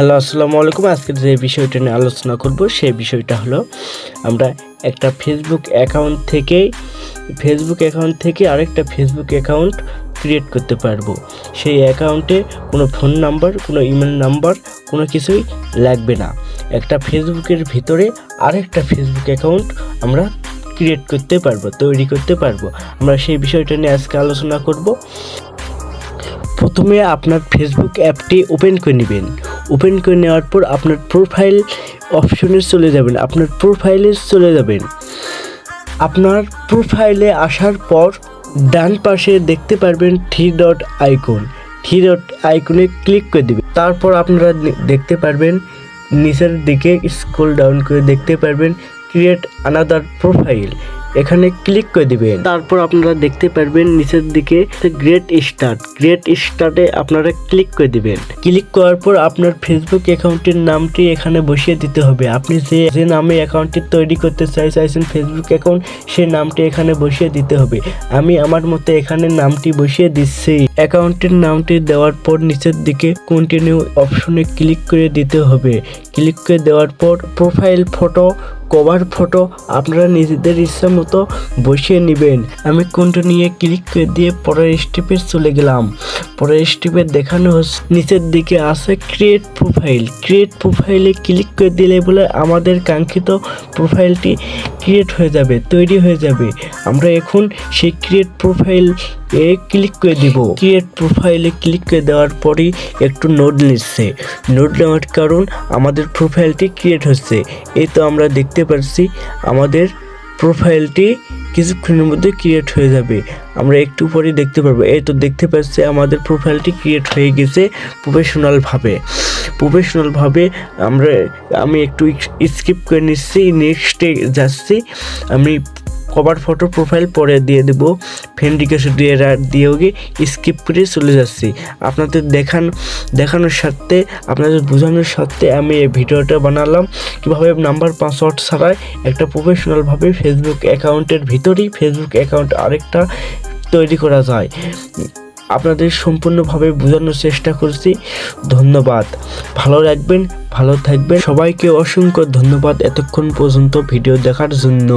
Hello, আসসালামু আলাইকুম। আজকে যে বিষয়টা নিয়ে আলোচনা করব সেই বিষয়টা হলো আমরা একটা ফেসবুক অ্যাকাউন্ট থেকে আরেকটা ফেসবুক অ্যাকাউন্ট ক্রিয়েট করতে পারবো। সেই অ্যাকাউন্টে কোনো ফোন নাম্বার, কোনো ইমেল নাম্বার, কোনো কিছুই লাগবে না। একটা ফেসবুকের ভিতরে আরেকটা ফেসবুক অ্যাকাউন্ট আমরা ক্রিয়েট করতে পারবো, তৈরি করতে পারবো। আমরা সেই বিষয়টা নিয়ে আজকে আলোচনা করব। প্রথমে আপনার ফেসবুক অ্যাপটি ওপেন করে নেবেন। ওপেন করে নেওয়ার পর আপনার প্রোফাইল অপশনে চলে যাবেন। আপনার প্রোফাইলে আসার পর ডান পাশে দেখতে পারবেন থ্রি ডট আইকনে ক্লিক করে দেবেন। তারপর আপনারা দেখতে পারবেন নিচের দিকে স্ক্রল ডাউন করে দেখতে পারবেন ক্রিয়েট আনাদার প্রোফাইল, এখানে ক্লিক করে দিবেন। তারপর আপনারা দেখতে পারবেন নিচের দিকে গ্রেট স্টার্টে আপনারা ক্লিক করে দিবেন। ক্লিক করার পর আপনার ফেসবুক অ্যাকাউন্টের নামটি এখানে বসিয়ে দিতে হবে। আপনি যে নামে অ্যাকাউন্টটি তৈরি করতে চাইছেন ফেসবুক অ্যাকাউন্ট, সেই নামটি এখানে বসিয়ে দিতে হবে। আমি আমার মতো এখানে নামটি বসিয়ে দিচ্ছি। অ্যাকাউন্টের নামটি দেওয়ার পর নিচের দিকে কন্টিনিউ অপশনে ক্লিক করে দিতে হবে। ক্লিক করে দেওয়ার পর প্রোফাইল ফটো, কভার ফটো আপনারা নিজেদের ইচ্ছা মতো বসিয়ে নেবেন। আমি কন্টিনিউ ক্লিক করে দিয়ে পরের স্টেপে চলে গেলাম। পরের স্টেপে দেখানো হচ্ছে নিচের দিকে আছে ক্রিয়েট প্রোফাইলে ক্লিক করে দিলে বলে আমাদের কাঙ্ক্ষিত প্রোফাইলটি ক্রিয়েট হয়ে যাবে, তৈরি হয়ে যাবে। আমরা এখন সেই ক্রিয়েট প্রোফাইল ক্লিক করে দিব। ক্রিয়েট প্রোফাইলে ক্লিক করে দেওয়ার পরই একটু নোট নেওয়ার কারণ আমাদের প্রোফাইলটি ক্রিয়েট হচ্ছে। এই তো আমরা দেখতে পাচ্ছি আমাদের প্রোফাইলটি কিছুক্ষণের মধ্যে ক্রিয়েট হয়ে যাবে। আমরা একটু পরেই দেখতে পারবো। এই তো দেখতে পাচ্ছি আমাদের প্রোফাইলটি ক্রিয়েট হয়ে গেছে প্রফেশনালভাবে। আমি একটু স্কিপ করে নিচ্ছি, নেক্সটে যাচ্ছি। আমি কভার ফটো প্রোফাইল পরে দিয়ে দেবো, ফ্রেন্ড রিকোয়েস্ট দিয়েও গিয়ে স্কিপ করে চলে যাচ্ছি। আপনাদের দেখানোর স্বার্থে, আপনাদের বোঝানোর স্বার্থে আমি এই ভিডিওটা বানালাম কীভাবে নাম্বার পাসওয়ার্ড ছাড়াই একটা প্রফেশনালভাবে ফেসবুক অ্যাকাউন্টের ভিতরেই ফেসবুক অ্যাকাউন্ট আরেকটা তৈরি করা যায়। আপনাদের সম্পূর্ণভাবে বোঝানোর চেষ্টা করছি। ধন্যবাদ। ভালো রাখবেন, ভালো থাকবেন। সবাইকে অসংখ্য ধন্যবাদ এতক্ষণ পর্যন্ত ভিডিও দেখার জন্য।